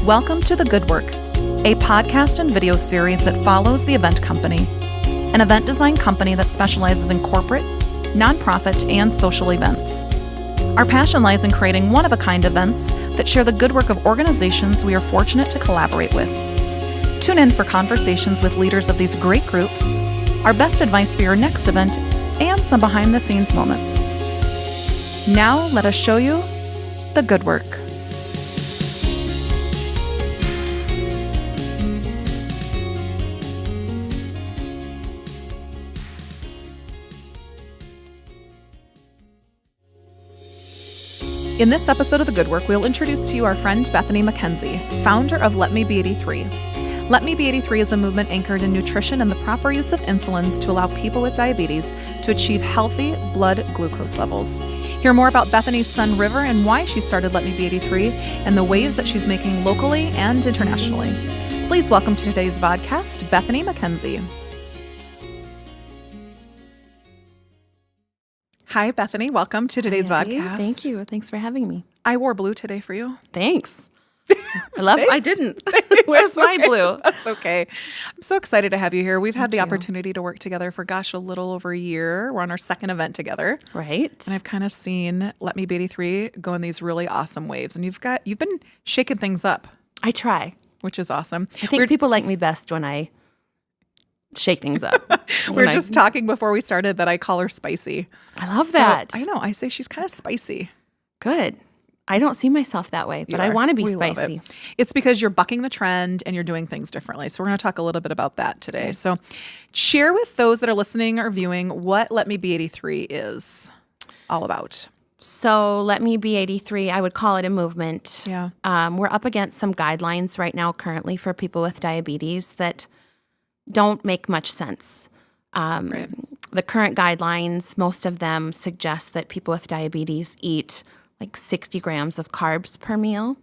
Welcome to The Good Work, a podcast and video series that follows The Event Company, an event design company that specializes in corporate, nonprofit, and social events. Our passion lies in creating one-of-a-kind events that share the good work of organizations we are fortunate to collaborate with. Tune in for conversations with leaders of these great groups, our best advice for your next event, and some behind-the-scenes moments. Now, let us show you the good work. In this episode of The Good Work, we'll introduce to you our friend Bethany Mckenzie, founder of Let Me Be 83. Let Me Be 83 is a movement anchored in nutrition and the proper use of insulins to allow people with diabetes to achieve healthy blood glucose levels. Hear more about Bethany's son River and why she started Let Me Be 83 and the waves that she's making locally and internationally. Please welcome to today's podcast, Bethany Mckenzie. Hi, Bethany. Welcome to today's podcast. Thank you. Thanks for having me. I wore blue today for you. Thanks. I didn't. Where's my blue? That's okay. I'm so excited to have you here. We've had the opportunity to work together for, a little over a year. We're on our second event together. Right. And I've kind of seen Let Me Be 83 go in these really awesome waves. And you've been shaking things up. I try. Which is awesome. I think people like me best when I shake things up. We were just talking before we started that I call her spicy. I love that. I know. I say she's kind of spicy. Good. I don't see myself that way, but I want to be We spicy. Love it. It's because you're bucking the trend and you're doing things differently. So we're going to talk a little bit about that today. Okay. So share with those that are listening or viewing what Let Me Be 83 is all about. So Let Me Be 83, I would call it a movement. Yeah. We're up against some guidelines right now currently for people with diabetes that don't make much sense. Right. The current guidelines, most of them suggest that people with diabetes eat like 60 grams of carbs per meal,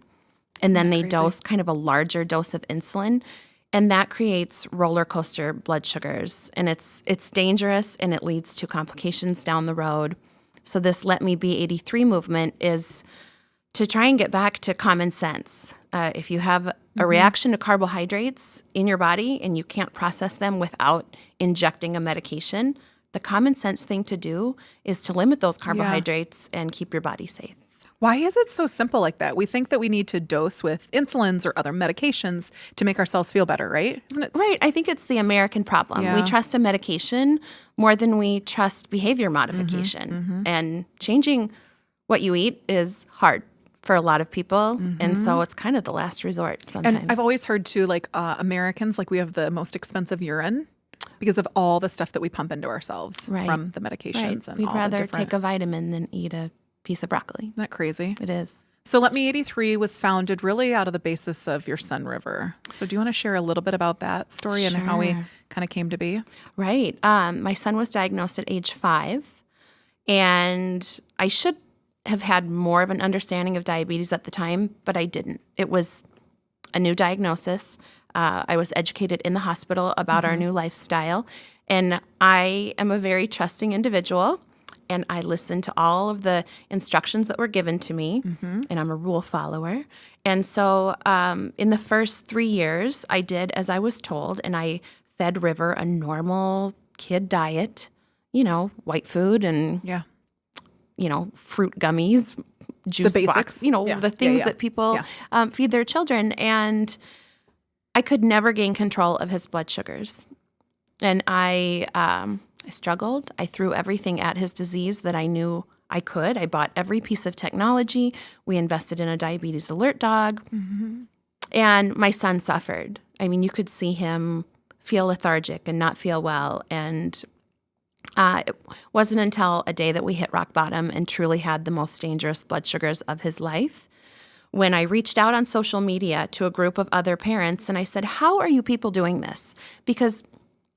and then they dose kind of a larger dose of insulin, and that creates roller coaster blood sugars, and it's dangerous, and it leads to complications down the road. So this Let Me Be 83 movement is to try and get back to common sense. If you have a reaction to carbohydrates in your body and you can't process them without injecting a medication, the common sense thing to do is to limit those carbohydrates and keep your body safe. Why is it so simple like that? We think that we need to dose with insulins or other medications to make ourselves feel better, right? Isn't it? Right. I think it's the American problem. Yeah. We trust a medication more than we trust behavior modification. And changing what you eat is hard for a lot of people. And so it's kind of the last resort sometimes. And I've always heard too, Americans, we have the most expensive urine because of all the stuff that we pump into ourselves from the medications. And we'd rather take a vitamin than eat a piece of broccoli. Isn't that crazy? It is. So Let Me 83 was founded really out of the basis of your son, River. So do you want to share a little bit about that story and how we kind of came to be? Right. My son was diagnosed at age 5, and I should have had more of an understanding of diabetes at the time, but I didn't. It was a new diagnosis. I was educated in the hospital about our new lifestyle, and I am a very trusting individual, and I listened to all of the instructions that were given to me, and I'm a rule follower. And so in the first 3 years, I did as I was told, and I fed River a normal kid diet, white food and fruit gummies, juice box, the things that people feed their children. And I could never gain control of his blood sugars. And I struggled. I threw everything at his disease that I knew I could. I bought every piece of technology. We invested in a diabetes alert dog. And my son suffered. I mean, you could see him feel lethargic and not feel well. And it wasn't until a day that we hit rock bottom and truly had the most dangerous blood sugars of his life when I reached out on social media to a group of other parents and I said, how are you people doing this? Because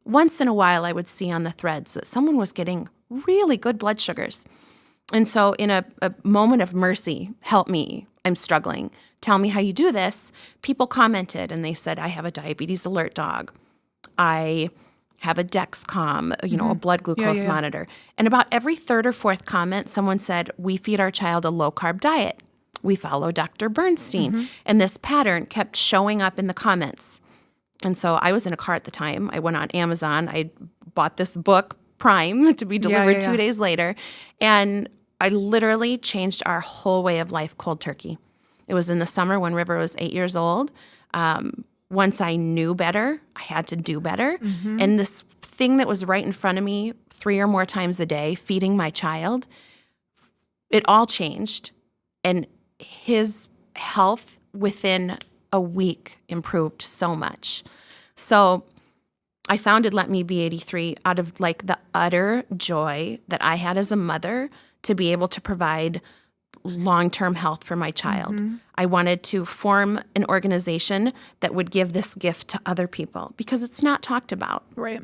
once in a while I would see on the threads that someone was getting really good blood sugars. And so in a moment of mercy, help me, I'm struggling, tell me how you do this, people commented and they said, I have a diabetes alert dog. I have a Dexcom, a blood glucose monitor. And about every third or fourth comment, someone said, we feed our child a low-carb diet. we follow Dr. Bernstein. And this pattern kept showing up in the comments. And so I was in a car at the time. I went on Amazon. I bought this book, Prime, to be delivered 2 days later. And I literally changed our whole way of life cold turkey. It was in the summer when River was 8 years old. Once I knew better, I had to do better. And this thing that was right in front of me 3 or more times a day, feeding my child, it all changed. And his health within a week improved so much. So I founded Let Me Be 83 out of like the utter joy that I had as a mother to be able to provide long-term health for my child. I wanted to form an organization that would give this gift to other people because it's not talked about. Right.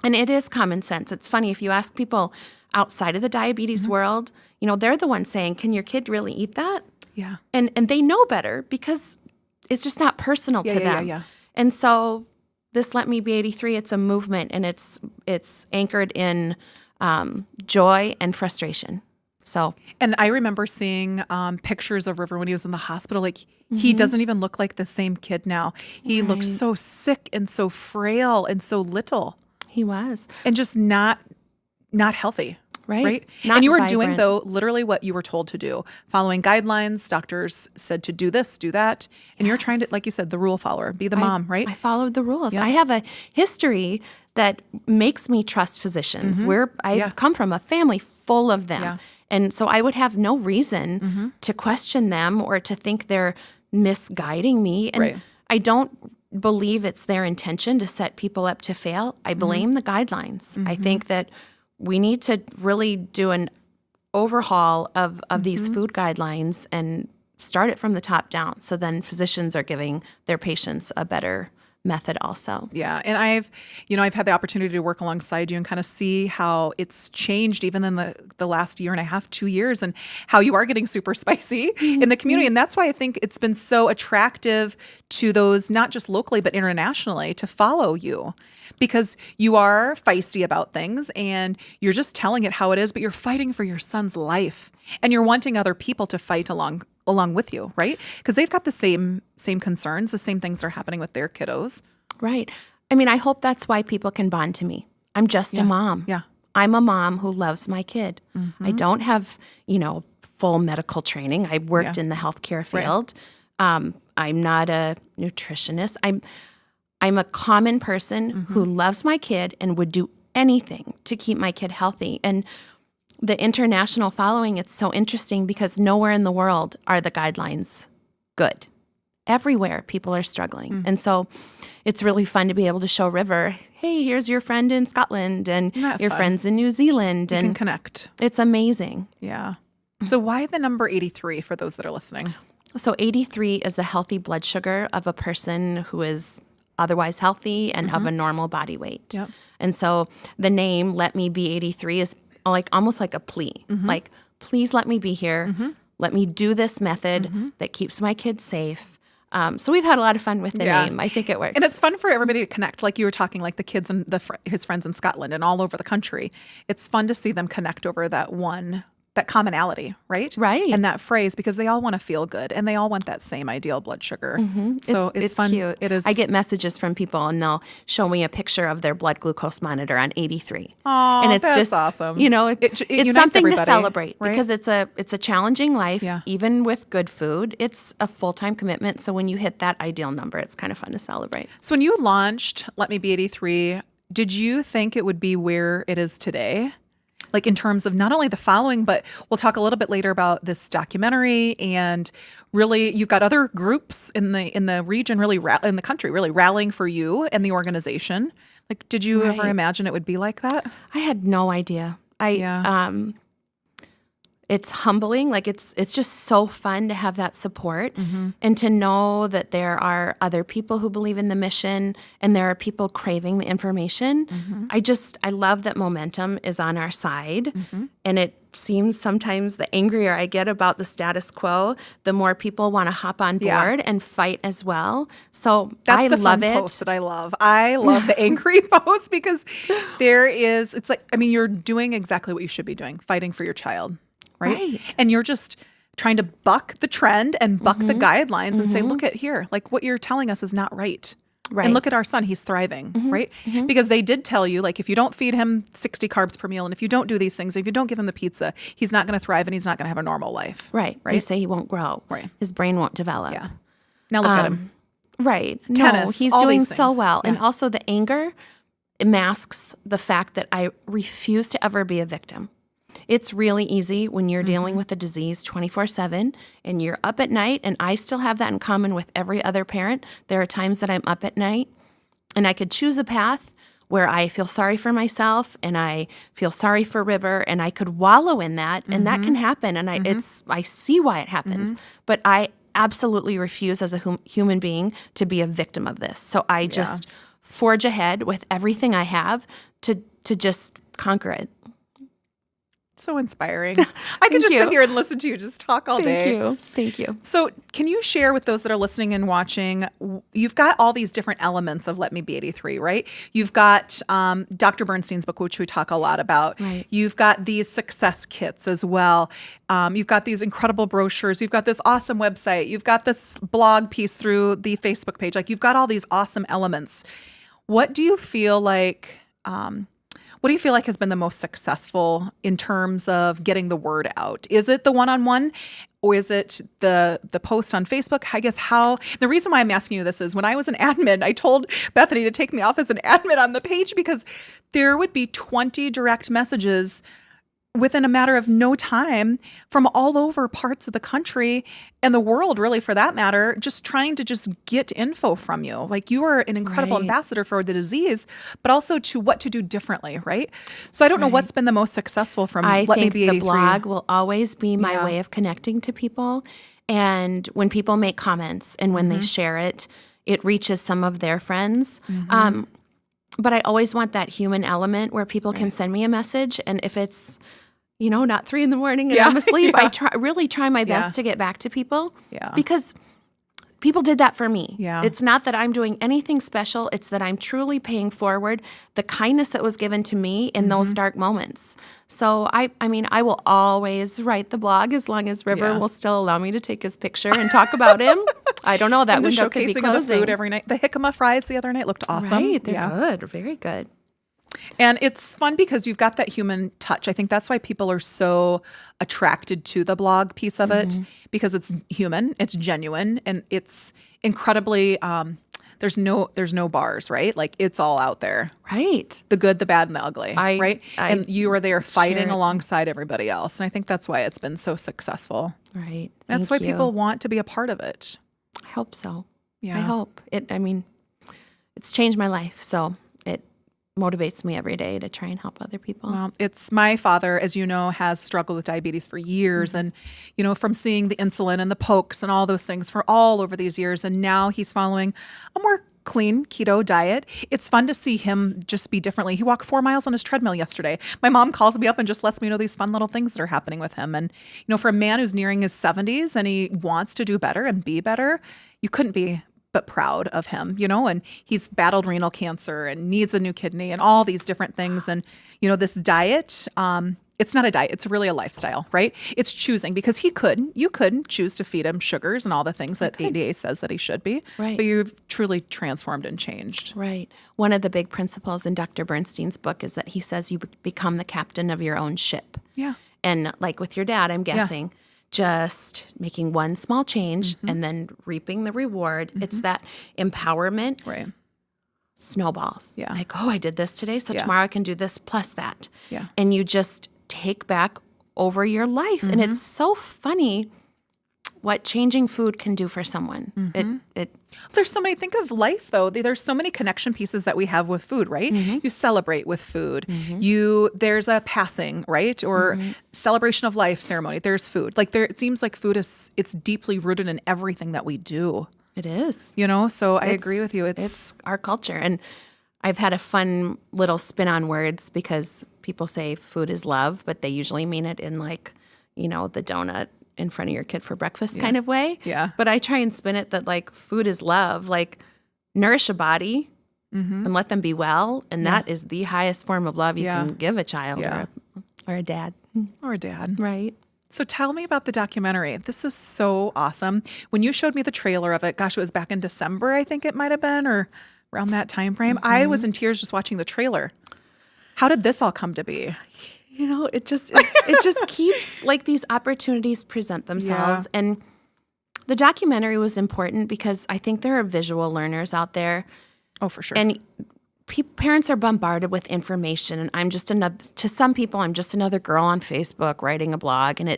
And it is common sense. It's funny, if you ask people outside of the diabetes world, you know, they're the ones saying, can your kid really eat that? Yeah. And they know better because it's just not personal to them. Yeah. And so this Let Me Be 83, it's a movement, and it's anchored in joy and frustration. So, and I remember seeing pictures of River when he was in the hospital. Like, he doesn't even look like the same kid now. He looks so sick and so frail and so little. He was. And just not healthy. Right? Not And you were vibrant. doing, though, literally what you were told to do. Following guidelines, doctors said to do this, do that. And you're trying to, like you said, the rule follower, be the mom, right? I followed the rules. Yeah. I have a history that makes me trust physicians. I come from a family full of them. Yeah. And so I would have no reason to question them or to think they're misguiding me. And I don't believe it's their intention to set people up to fail. I blame the guidelines. I think that we need to really do an overhaul of these food guidelines and start it from the top down. So then physicians are giving their patients a better method also. Yeah. And I've had the opportunity to work alongside you and kind of see how it's changed even in the last year and a half, 2 years, and how you are getting super spicy in the community. And that's why I think it's been so attractive to those, not just locally, but internationally, to follow you, because you are feisty about things and you're just telling it how it is, but you're fighting for your son's life and you're wanting other people to fight along with you, right? Because they've got the same concerns, the same things that are happening with their kiddos. Right. I mean, I hope that's why people can bond to me. I'm just a mom. Yeah. I'm a mom who loves my kid. I don't have, full medical training. I worked in the healthcare field. I'm not a nutritionist. I'm a common person who loves my kid and would do anything to keep my kid healthy. And the international following, it's so interesting because nowhere in the world are the guidelines good. Everywhere people are struggling. And so it's really fun to be able to show River, hey, here's your friend in Scotland and your friends in New Zealand. You and can connect. It's amazing. Yeah. So why the number 83 for those that are listening? So 83 is the healthy blood sugar of a person who is otherwise healthy and of a normal body weight. Yep. And so the name Let Me Be 83 is almost like a plea. Like, please let me be here. Let me do this method that keeps my kids safe. So we've had a lot of fun with the name. I think it works. And it's fun for everybody to connect. Like you were talking, like the kids and his friends in Scotland and all over the country. It's fun to see them connect over that commonality, right? Right. And that phrase, because they all want to feel good and they all want that same ideal blood sugar. So it's fun. Cute. It is. I get messages from people and they'll show me a picture of their blood glucose monitor on 83. Oh, and it's that's just awesome. It's unites something everybody, to celebrate right? because it's a challenging life. Yeah. Even with good food, it's a full-time commitment. So when you hit that ideal number, it's kind of fun to celebrate. So when you launched Let Me Be 83, did you think it would be where it is today? Like in terms of not only the following, but we'll talk a little bit later about this documentary, and really you've got other groups in the region, really in the country, really rallying for you and the organization. Like, did you ever imagine it would be like that? I had no idea. It's humbling. Like it's just so fun to have that support and to know that there are other people who believe in the mission and there are people craving the information. I love that momentum is on our side. And it seems sometimes the angrier I get about the status quo, the more people want to hop on board and fight as well. So That's the love fun it. post that I love. I love the angry post because it's like, I mean, you're doing exactly what you should be doing, fighting for your child. Right. And you're just trying to buck the trend and buck the guidelines and say, look at here, like what you're telling us is not right. Right. And look at our son, he's thriving, right? Because they did tell you, like, if you don't feed him 60 carbs per meal and if you don't do these things, if you don't give him the pizza, he's not going to thrive and he's not going to have a normal life. Right. They say he won't grow. Right. His brain won't develop. Yeah. Now look at him. Right. Tennis, No, he's all doing these so things. well. Yeah. And also the anger masks the fact that I refuse to ever be a victim. It's really easy when you're dealing with a disease 24/7 and you're up at night, and I still have that in common with every other parent. There are times that I'm up at night and I could choose a path where I feel sorry for myself and I feel sorry for River, and I could wallow in that, and that can happen, and I see why it happens, but I absolutely refuse as a human being to be a victim of this. So I just forge ahead with everything I have to just conquer it. So inspiring. I could just sit here and listen to you just talk all day. Thank you. So can you share with those that are listening and watching, you've got all these different elements of Let Me Be 83, right? You've got Dr. Bernstein's book, which we talk a lot about. Right. You've got these success kits as well. You've got these incredible brochures. You've got this awesome website. You've got this blog piece through the Facebook page. Like, you've got all these awesome elements. What do you feel like has been the most successful in terms of getting the word out? Is it the one-on-one, or is it the post on Facebook? I guess the reason why I'm asking you this is when I was an admin, I told Bethany to take me off as an admin on the page because there would be 20 direct messages within a matter of no time from all over parts of the country and the world, really, for that matter, just trying to just get info from you. Like, you are an incredible ambassador for the disease, but also to what to do differently, right? So I don't know what's been the most successful from Let Me Be 83. I think the blog will always be my way of connecting to people. And when people make comments and when they share it, it reaches some of their friends. But I always want that human element where people can send me a message. And if it's not 3 a.m. and I'm asleep, I really try my best to get back to people because people did that for me. Yeah. It's not that I'm doing anything special. It's that I'm truly paying forward the kindness that was given to me in those dark moments. So I will always write the blog as long as River will still allow me to take his picture and talk about him. I don't know. That and the window could be showcasing closing. of the food every night. The jicama fries the other night looked awesome. Right. They're good. Very good. And it's fun because you've got that human touch. I think that's why people are so attracted to the blog piece of it, because it's human, it's genuine, and it's incredibly, there's no bars, right? Like, it's all out there. Right. The good, the bad, and the ugly, right? And you are there fighting share it. alongside everybody else. And I think that's why it's been so successful. Right. That's why people want to be a part of it. I hope so. Yeah. I hope. It's changed my life, so it motivates me every day to try and help other people. Well, it's my father, as you know, has struggled with diabetes for years. And, from seeing the insulin and the pokes and all those things for all over these years. And now he's following a more clean keto diet. It's fun to see him just be differently. He walked 4 miles on his treadmill yesterday. My mom calls me up and just lets me know these fun little things that are happening with him. And, for a man who's nearing his 70s and he wants to do better and be better, you couldn't be but proud of him, and he's battled renal cancer and needs a new kidney and all these different things. And, this diet, it's not a diet. It's really a lifestyle, right? It's choosing, because you couldn't choose to feed him sugars and all the things that ADA says that he should be. Right. But you've truly transformed and changed. Right. One of the big principles in Dr. Bernstein's book is that he says you become the captain of your own ship. Yeah. And like with your dad, I'm guessing, just making one small change and then reaping the reward. It's that empowerment. Right. Snowballs. Yeah. Like, I did this today, so tomorrow I can do this plus that. Yeah. And you just take back over your life. And it's so funny what changing food can do for someone. There's so many, think of life though. There's so many connection pieces that we have with food, right? You celebrate with food. There's a passing, right? Or celebration of life ceremony. There's food. Like, it seems like food it's deeply rooted in everything that we do. It is. So I agree with you. It's our culture. And I've had a fun little spin on words, because people say food is love, but they usually mean it in the donut in front of your kid for breakfast kind of way. Yeah. But I try and spin it that food is love, nourish a body and let them be well. And that is the highest form of love you can give a child or a dad. Or a dad. Right. So tell me about the documentary. This is so awesome. When you showed me the trailer of it, gosh, it was back in December, I think it might have been, or around that time frame. I was in tears just watching the trailer. How did this all come to be? It just keeps like these opportunities present themselves. Yeah. And the documentary was important because I think there are visual learners out there. Oh, for sure. And parents are bombarded with information, and to some people, I'm just another girl on Facebook writing a blog, and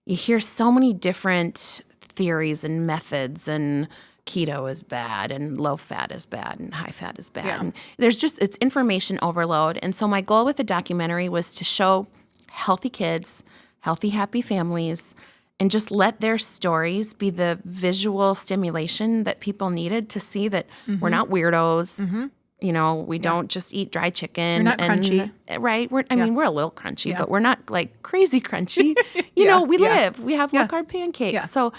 you hear so many different theories and methods, and keto is bad, and low fat is bad, and high fat is bad. Yeah. And it's information overload. And so my goal with the documentary was to show healthy kids, healthy, happy families, and just let their stories be the visual stimulation that people needed to see that we're not weirdos. Mm-hmm. We don't just eat dry chicken. We're not crunchy. Right. We're a little crunchy, but we're not like crazy crunchy. We have low-carb pancakes. Yeah. So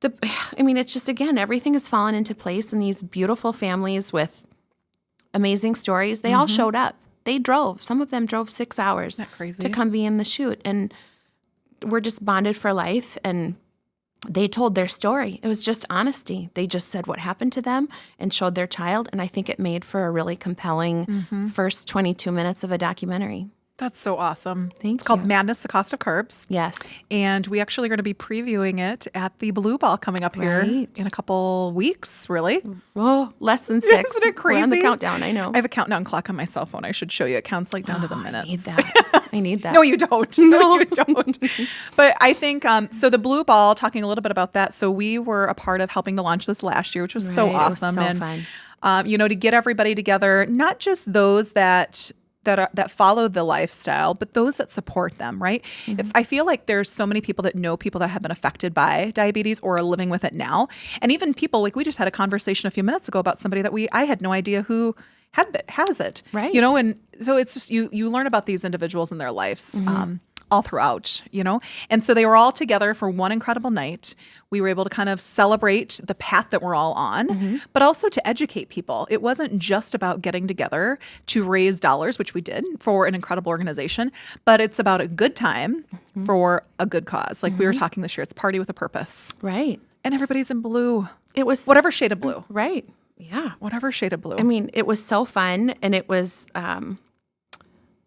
it's just, again, everything has fallen into place, and these beautiful families with amazing stories, they all showed up. They drove. Some of them drove 6 hours to come be in the shoot. And we're just bonded for life, and they told their story. It was just honesty. They just said what happened to them and showed their child, and I think it made for a really compelling first 22 minutes of a documentary. That's so awesome. Thank It's called you. Madness, the Cost of Carbs. Yes. And we actually are going to be previewing it at the Blue Ball coming up here in a couple weeks, really. Oh, less than 6. Isn't it crazy? We're on the countdown, I know. I have a countdown clock on my cell phone. I should show you. It counts like down to the minutes. I need that. No, you don't. No, you don't. But I think, so the Blue Ball, talking a little bit about that. So we were a part of helping to launch this last year, which was so awesome. It was so fun. To get everybody together, not just those that follow the lifestyle, but those that support them, right? Mm-hmm. I feel like there's so many people that know people that have been affected by diabetes or are living with it now. And even people, like we just had a conversation a few minutes ago about somebody that I had no idea who has it. Right. And so it's just, you learn about these individuals in their lives, all throughout, And so they were all together for one incredible night. We were able to kind of celebrate the path that we're all on, but also to educate people. It wasn't just about getting together to raise dollars, which we did for an incredible organization, but it's about a good time for a good cause. Like we were talking this year, it's Party with a Purpose. Right. And everybody's in blue. It was whatever shade of blue. Right. Yeah. Whatever shade of blue. It was so fun, and it was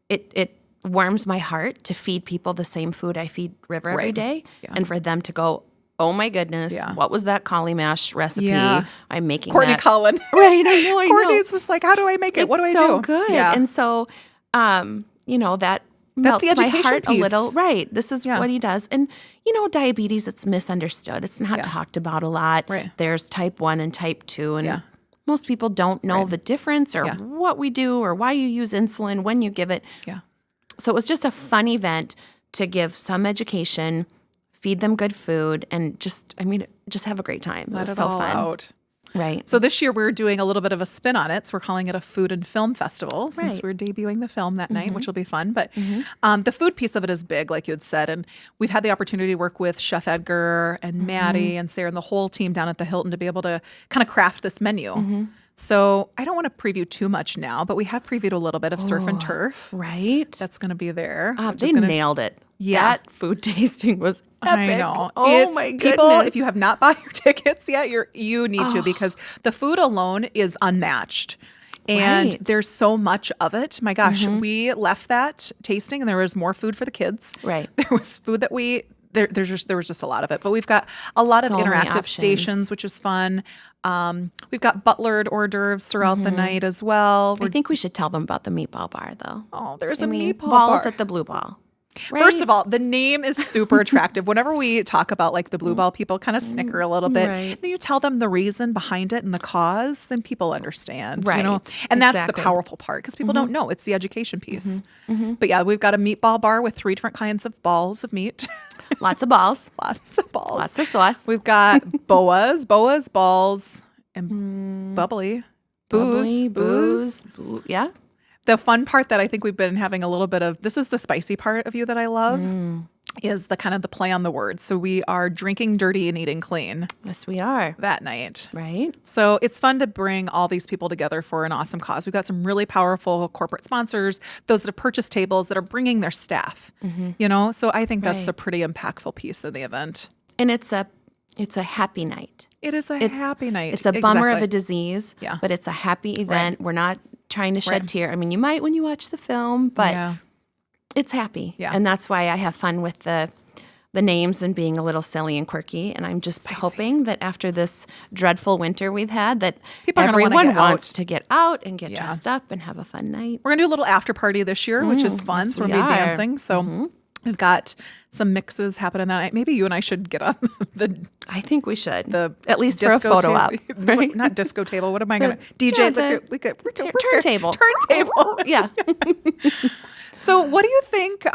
it warms my heart to feed people the same food I feed River every day, and for them to go, oh my goodness, what was that cauli mash recipe? I'm making Courtney that. Cullen. Right, I know. Courtney's just like, how do I make it? What do I do? It's so good. Yeah. And so, that melts the my education heart piece. a little. Right. This is what he does. And, diabetes, it's misunderstood. It's not talked about a lot. Right. There's type 1 and type 2. And most people don't know the difference or what we do or why you use insulin, when you give it. Yeah. So it was just a fun event to give some education, feed them good food, and just have a great time. It was so fun. Out. Right. So this year we're doing a little bit of a spin on it. So we're calling it a food and film festival since we're debuting the film that night, which will be fun. But the food piece of it is big, like you had said. And we've had the opportunity to work with Chef Edgar and Maddie and Sarah and the whole team down at the Hilton to be able to kind of craft this menu. So I don't want to preview too much now, but we have previewed a little bit of Surf and Turf. Right. That's going to be there. They nailed it. Yeah. That food tasting was epic. I know. Oh my goodness. People, if you have not bought your tickets yet, you need to, because the food alone is unmatched. And there's so much of it. My gosh, we left that tasting and there was more food for the kids. Right. There was food that there was just a lot of it. But we've got a lot of So many interactive options. stations, which is fun. We've got butlered hors d'oeuvres throughout the night as well. I think we should tell them about the meatball bar, though. Oh, there's a meatball balls bar. at the Blue Ball. Right? First of all, the name is super attractive. Whenever we talk about like the Blue Ball, people kind of snicker a little bit. Right. Then you tell them the reason behind it and the cause, then people understand. Right. And that's the Exactly. powerful part, because people don't know. It's the education piece. But yeah, we've got a meatball bar with 3 different kinds of balls of meat. Lots of balls. Lots of balls. Lots of sauce. We've got boas, balls, and bubbly. Booze. Yeah. The fun part that I think we've been having a little bit of, this is the spicy part of you that I love. is the kind of the play on the words. So we are drinking dirty and eating clean Yes, we are. that night. Right? So it's fun to bring all these people together for an awesome cause. We've got some really powerful corporate sponsors, those that have purchased tables that are bringing their staff, So I think that's Right. a pretty impactful piece of the event. And it's a happy night. It is a happy night. It's a bummer of Exactly. a disease, Yeah. but it's a happy event. We're not trying to shed Right. tear. I mean, you might when you watch the film, but Yeah. it's happy. Yeah. And that's why I have fun with the names and being a little silly and quirky. And I'm just hoping that after this dreadful winter we've had, that People are gonna wanna everyone get wants out. to get out and get Yeah. dressed up and have a fun night. We're going to do a little after party this year, which is fun. yes, So we're we going to be are. dancing. So we've got some mixes happening that night. Maybe you and I should get on the I think we should. the At least for a disco photo op. table. Right? Not disco table. What am I going to DJ? yeah, the turntable. Turntable. Yeah. So what do you think?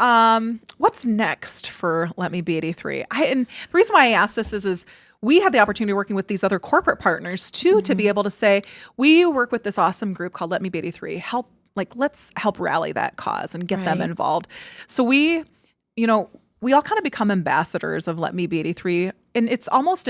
What's next for Let Me Be 83? And the reason why I ask this is we have the opportunity working with these other corporate partners too to be able to say we work with this awesome group called Let Me Be 83. Let's help rally that cause and get them Right. involved. So we all kind of become ambassadors of Let Me Be 83, and it's almost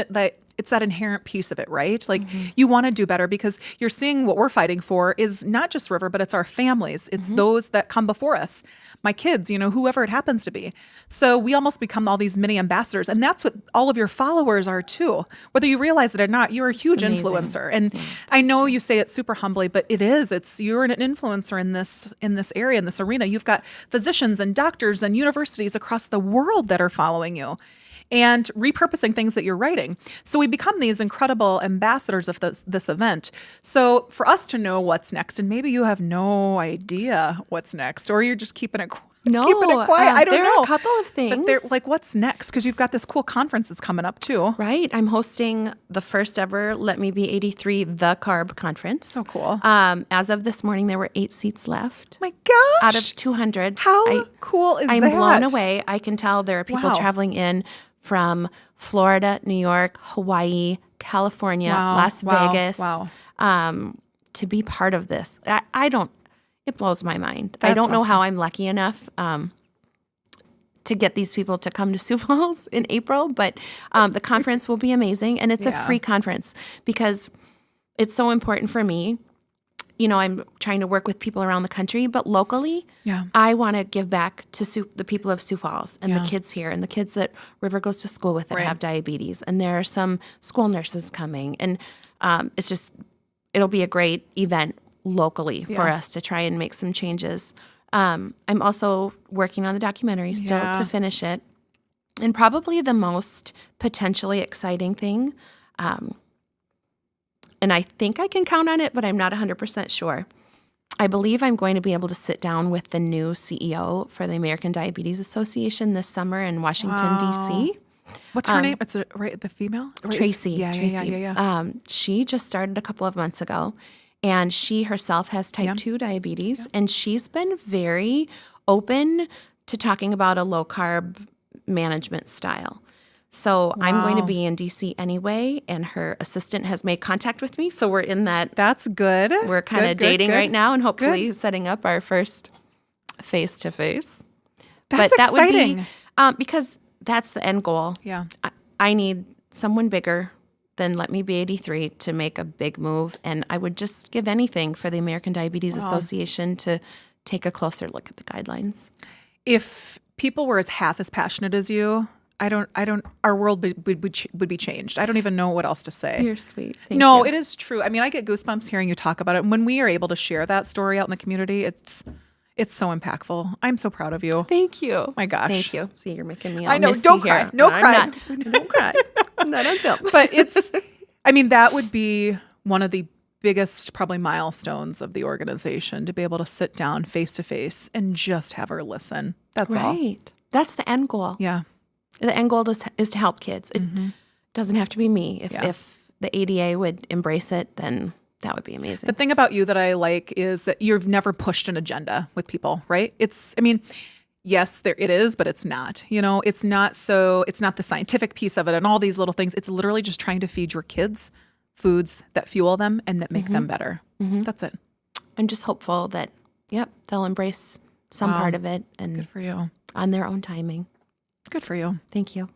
it's that inherent piece of it, right? Like you want to do better because you're seeing what we're fighting for is not just River, but it's our families. It's those that come before us, my kids, whoever it happens to be. So we almost become all these mini ambassadors, and that's what all of your followers are too. Whether you realize it or not, you're a huge amazing. influencer. And I know you say it super humbly, but it is. You're an influencer in this area, in this arena. You've got physicians and doctors and universities across the world that are following you and repurposing things that you're writing. So we become these incredible ambassadors of this event. So for us to know what's next, and maybe you have no idea what's next, or you're just keeping it quiet. No, I don't there know. are a couple of things. But they're like, what's next? Because you've got this cool conference that's coming up too. Right. I'm hosting the first ever Let Me Be 83 The Carb Conference. So cool. As of this morning, there were 8 seats left My gosh. out of 200. How cool is I'm that? blown away. I can tell there are people Wow. traveling in from Florida, New York, Hawaii, California, Wow. Las Wow. Vegas, Wow. to be part of this. It blows my mind. I That's don't know awesome. how I'm lucky enough to get these people to come to Sioux Falls in April, but the conference will be amazing, and it's a free conference because it's so important for me. I'm trying to work with people around the country, but locally, I want to give back to the people of Sioux Falls and the kids here and the kids that River goes to school with that have diabetes. And there are some school nurses coming, and it'll be a great event locally for us to try and make some changes. I'm also working on the documentary still to finish it. And probably the most potentially exciting thing, and I think I can count on it, but I'm not 100% sure. I believe I'm going to be able to sit down with the new CEO for the American Diabetes Association this summer in Washington, D.C. What's her name? It's the female? Right? Tracy. Yeah. She just started a couple of months ago, and she herself has type 2 diabetes, and she's been very open to talking about a low-carb management style. So I'm going to be in D.C. anyway, and her assistant has made contact with me, so we're in that. That's good. We're kind of dating good. right now, and hopefully setting up our first face-to-face. That's that exciting. would be because that's the end goal. Yeah. I need someone bigger than Let Me Be 83 to make a big move, and I would just give anything for the American Diabetes Association to take a closer look at the guidelines. If people were half as passionate as you, our world would be changed. I don't even know what else to say. You're sweet. Thank No, you. it is true. I mean, I get goosebumps hearing you talk about it. And when we are able to share that story out in the community, it's so impactful. I'm so proud of you. Thank you. My gosh. Thank you. See, you're making me all I know. misty Don't cry. here. No I'm cry. Don't cry. I'm not on film. But that would be one of the biggest probably milestones of the organization, to be able to sit down face to face and just have her listen. That's all. Right. That's the end goal. Yeah. The end goal is to help kids. It doesn't have to be me. If the ADA would embrace it, then that would be amazing. The thing about you that I like is that you've never pushed an agenda with people, right? Yes, it is, but it's not. It's not the scientific piece of it and all these little things. It's literally just trying to feed your kids foods that fuel them and that make them better. That's it. I'm just hopeful that, they'll embrace some part of it and Good for you. on their own timing. Good for you. Thank you.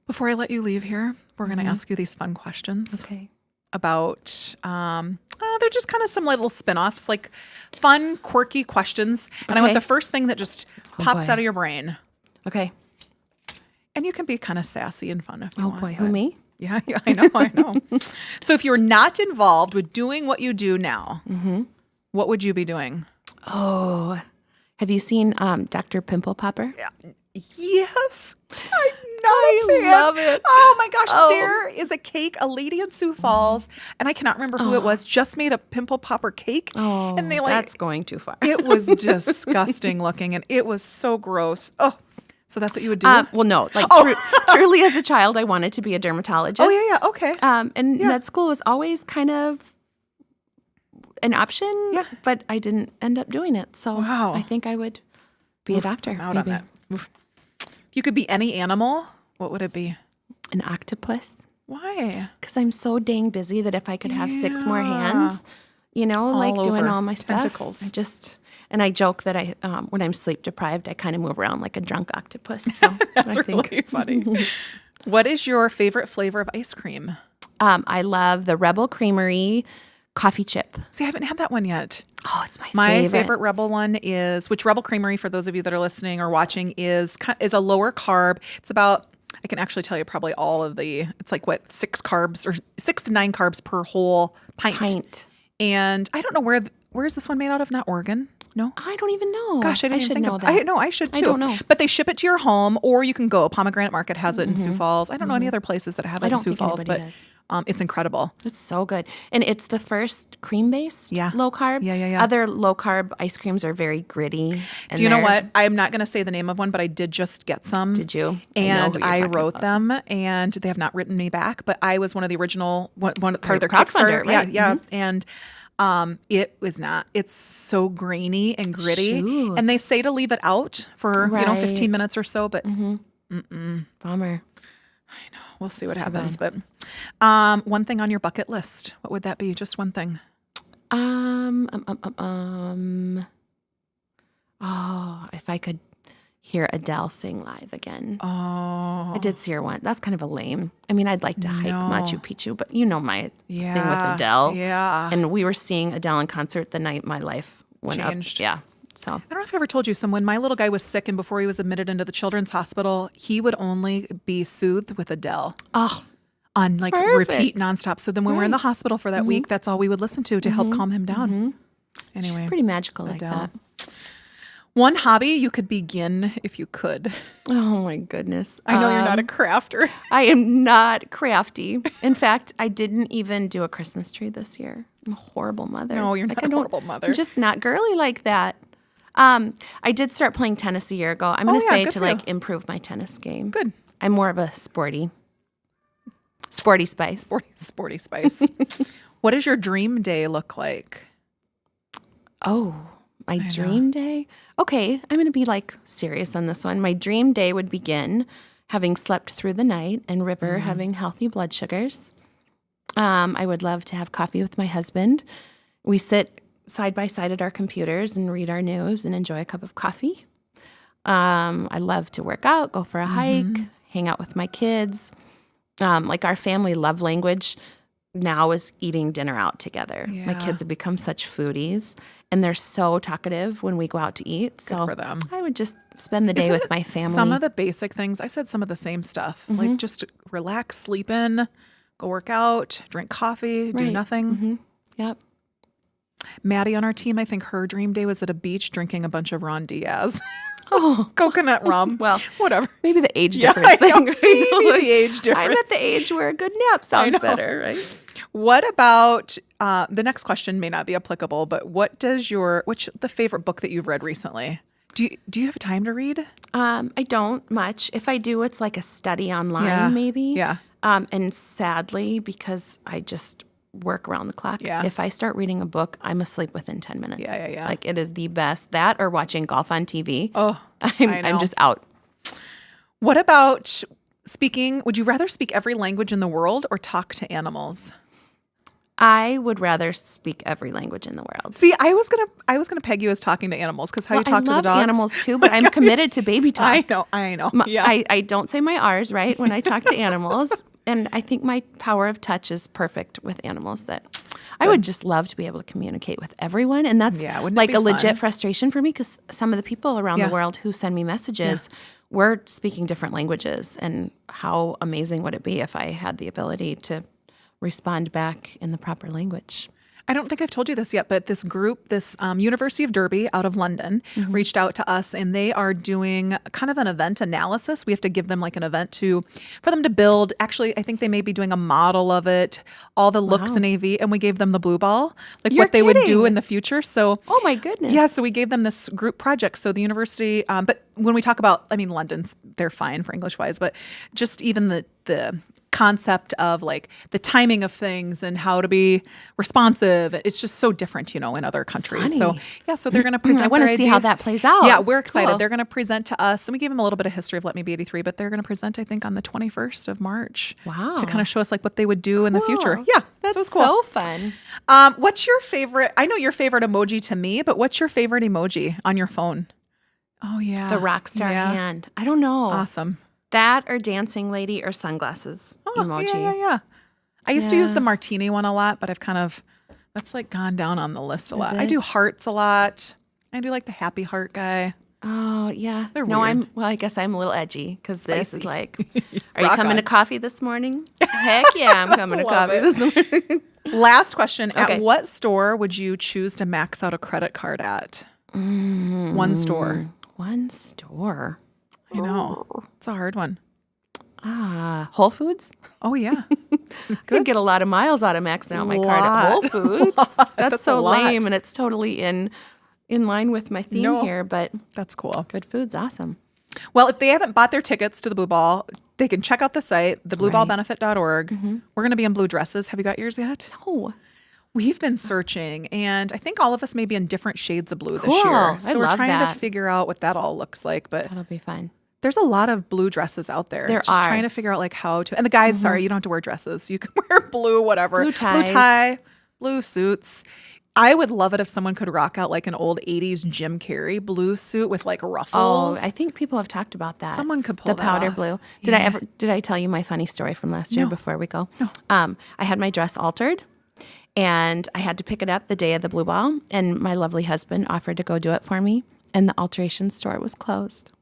Before I let you leave here, we're going to ask you these fun questions Okay. about, they're just kind of some little spin-offs, like fun, quirky questions. And I want Okay. the first thing that just pops boy. out of your brain. Okay. And you can be kind of sassy and fun if you want. Oh boy, who but- me? Yeah, I know. So if you were not involved with doing what you do now, what would you be doing? Oh, have you seen Dr. Pimple Popper? Yes. I love it. Oh my gosh, Oh. there is a cake. A lady in Sioux Falls, and I cannot remember who it was, just made a pimple popper cake. Oh, and they that's going too far. it was disgusting looking, and it was so gross. Oh, so that's what you would do? Well, no, like truly as a child, I wanted to be a dermatologist. Oh yeah, okay. And med school was always kind of an option, but I didn't end up doing it. So Wow. I think I would be a doctor. Out maybe. on it. Oof. If you could be any animal, what would it be? An octopus. Why? Because I'm so dang busy that if I could have 6 more hands, like doing over. all my stuff. Tentacles. I joke that when I'm sleep deprived, I kind of move around like a drunk octopus. So That's I think really funny. What is your favorite flavor of ice cream? I love the Rebel Creamery coffee chip. See, I haven't had that one yet. Oh, it's My favorite Rebel one is, which Rebel Creamery, for those of you that are listening or watching, is a lower carb. It's about, I can actually tell you probably all of it's like 6 carbs or 6 to 9 carbs per whole pint. And I don't know where is this one made out of? Not Oregon. No. I don't even know. Gosh, I didn't should even know think that. I know I should too. I don't know. But they ship it to your home, or you can go. Pomegranate Market has it in Sioux Falls. I don't know any other places that have it I in don't Sioux think Falls, but anybody does. It's incredible. It's so good. And it's the first cream-based low carb. Yeah. Other low carb ice creams are very gritty. Do you know what? I'm not going to say the name of one, but I did just get some. Did you? And I I wrote them, and they have not written me back. But I was one of the original part of their crowdfunder, Kickstarter. right? Yeah. And it was not. It's so grainy and gritty, Shoot. and they say to leave it out for 15 Right. minutes or so. But Bummer. we'll see what It's too happens. But one thing on your bucket list, what would that be? Just one thing. Oh, if I could hear Adele sing live again. Oh, I did see her once. That's kind of a lame. I mean, I'd like to hike Machu Picchu, but you know my thing with Adele. Yeah. And we were seeing Adele in concert the night my life went Changed. up. Yeah. So I don't know if I ever told you. So when my little guy was sick and before he was admitted into the children's hospital, he would only be soothed with Adele. Oh, On like perfect. repeat nonstop. So then when we're in the hospital for that week, that's all we would listen to help calm him down. Anyway, she's pretty magical like Adele. that. One hobby you could begin if you could. Oh my goodness. I know you're not a crafter. I am not crafty. In fact, I didn't even do a Christmas tree this year. I'm a horrible mother. No, you're not a horrible mother. I'm just not girly like that. I did start playing tennis a year ago. I'm going to say good to for you. improve my tennis game. Good. I'm more of a sporty spice. Sporty spice. What does your dream day look like? Oh, my dream day? Okay, I'm going to be serious on this one. My dream day would begin having slept through the night and River having healthy blood sugars. I would love to have coffee with my husband. We sit side by side at our computers and read our news and enjoy a cup of coffee. I love to work out, go for a hike, hang out with my kids. Our family love language now is eating dinner out together. My kids have become such foodies, and they're so talkative when we go out to eat. So for them. I would just spend the day with my family. Some of the basic things. I said some of the same stuff. Like just relax, sleep in, go work out, drink coffee, do Right. nothing. Yep. Maddie on our team, I think her dream day was at a beach drinking a bunch of Ron Diaz. Oh, Coconut rum. well, whatever. maybe the age Yeah, difference I know. thing. Maybe the age difference. I'm at the age where a good nap sounds know. better, right? What about the next question may not be applicable, but what's the favorite book that you've read recently? Do you have time to read? I don't much. If I do, it's like a study online, maybe. Yeah. And sadly, because I just work around the clock, if I start reading a book, I'm asleep within 10 minutes. Yeah. Like it is the best. That or watching golf on TV. Oh, I know. I'm just out. What about speaking? Would you rather speak every language in the world or talk to animals? I would rather speak every language in the world. See, I was gonna peg you as talking to animals because how you talk to the dogs. I love animals too, but I'm committed to baby talk. I know. Yeah. I don't say my R's right when I talk to animals, and I think my power of touch is perfect with animals. That I would just love to be able to communicate with everyone, and that's like a legit frustration for me because some of the people around the world who send me messages, we're speaking different languages, and how amazing would it be if I had the ability to respond back in the proper language. I don't think I've told you this yet, but this group, this University of Derby out of London, reached out to us, and they are doing kind of an event analysis. We have to give them like an event for them to build. Actually, I think they may be doing a model of it, all the looks in AV, and we gave them the blue ball, like what they would do in the future. So, oh my goodness, yeah. So we gave them this group project. So the university, but when we talk about, I mean, London's they're fine for English wise, but just even the concept of like the timing of things and how to be responsive. It's just so different, in other countries. Funny. So yeah, so they're going to present. I want to see how that plays out. Yeah, we're excited. Cool. They're going to present to us, and we gave them a little bit of history of Let Me Be 83, but they're going to present, I think, on the 21st of March. Wow. To kind of show us like what they would do in the future. Yeah, that's so it's cool. so fun. What's your favorite? I know your favorite emoji to me, but what's your favorite emoji on your phone? Oh yeah, the rock star hand. I don't know. Awesome. That or dancing lady or sunglasses emoji. Yeah. I used to use the martini one a lot, but I've that's like gone down on the list a lot. I do hearts a lot. I do like the happy heart guy. Oh, yeah. They're weird. I guess I'm a little edgy because this is like, are you Rock coming on. to coffee this morning? Heck yeah, I'm coming to coffee this morning. Last question. Okay. At what store would you choose to max out a credit card at? One store. One store. I know. It's a hard one. Whole Foods? Oh, yeah. Could get a lot of miles out of maxing out my card at Whole Foods. That's so lame, and it's totally in line with my theme here, but that's cool. Good food's awesome. Well, if they haven't bought their tickets to the Blue Ball, they can check out the site, theblueballbenefit.org. We're going to be in blue dresses. Have you got yours yet? No. We've been searching, and I think all of us may be in different shades of blue this Cool. year. So we're love trying that. to figure out what that all looks like. But That'll be fun. there's a lot of blue dresses out there. There it's just are. trying to figure out like how to. And the guys, sorry, you don't have to wear dresses. You can wear blue, whatever. Blue ties. Blue tie, blue suits. I would love it if someone could rock out like an old 80s Jim Carrey blue suit with like ruffles. Oh, I think people have talked about that. Someone could pull the powder off. blue. Yeah. Did I tell you my funny story from last year before we go? No. I had my dress altered, and I had to pick it up the day of the Blue Ball, and my lovely husband offered to go do it for me, and the alteration store was closed.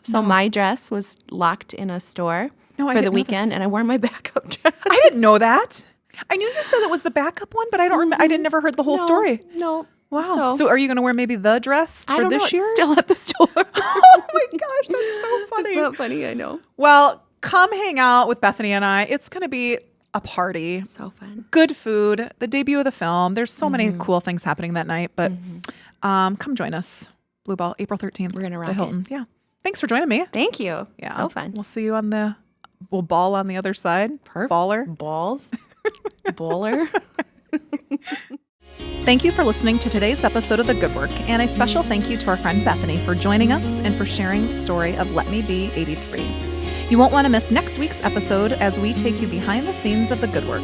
So my dress was locked in a store for the weekend, and I wore my backup dress. I didn't know that. I knew you said it was the backup one, but I don't remember. I didn't never heard the whole story. No. Wow. So are you going to wear maybe the dress for I don't know. this year? It's still at the store. Oh my gosh, that's so funny. Isn't that funny? I know. Well, come hang out with Bethany and I. It's going to be a party. So fun. Good food, the debut of the film. There's so many cool things happening that night, but come join us. Blue Ball, April 13th. We're going to rock the Hilton. Yeah. Thanks for joining me. Thank you. Yeah. So fun. We'll see you we'll ball on the other side. Perfect. Baller. Balls. Bowler. Thank you for listening to today's episode of The Good Work, and a special thank you to our friend Bethany for joining us and for sharing the story of Let Me Be 83. You won't want to miss next week's episode as we take you behind the scenes of The Good Work.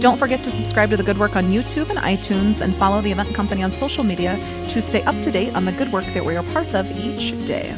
Don't forget to subscribe to The Good Work on YouTube and iTunes, and follow the event company on social media to stay up to date on the good work that we are part of each day.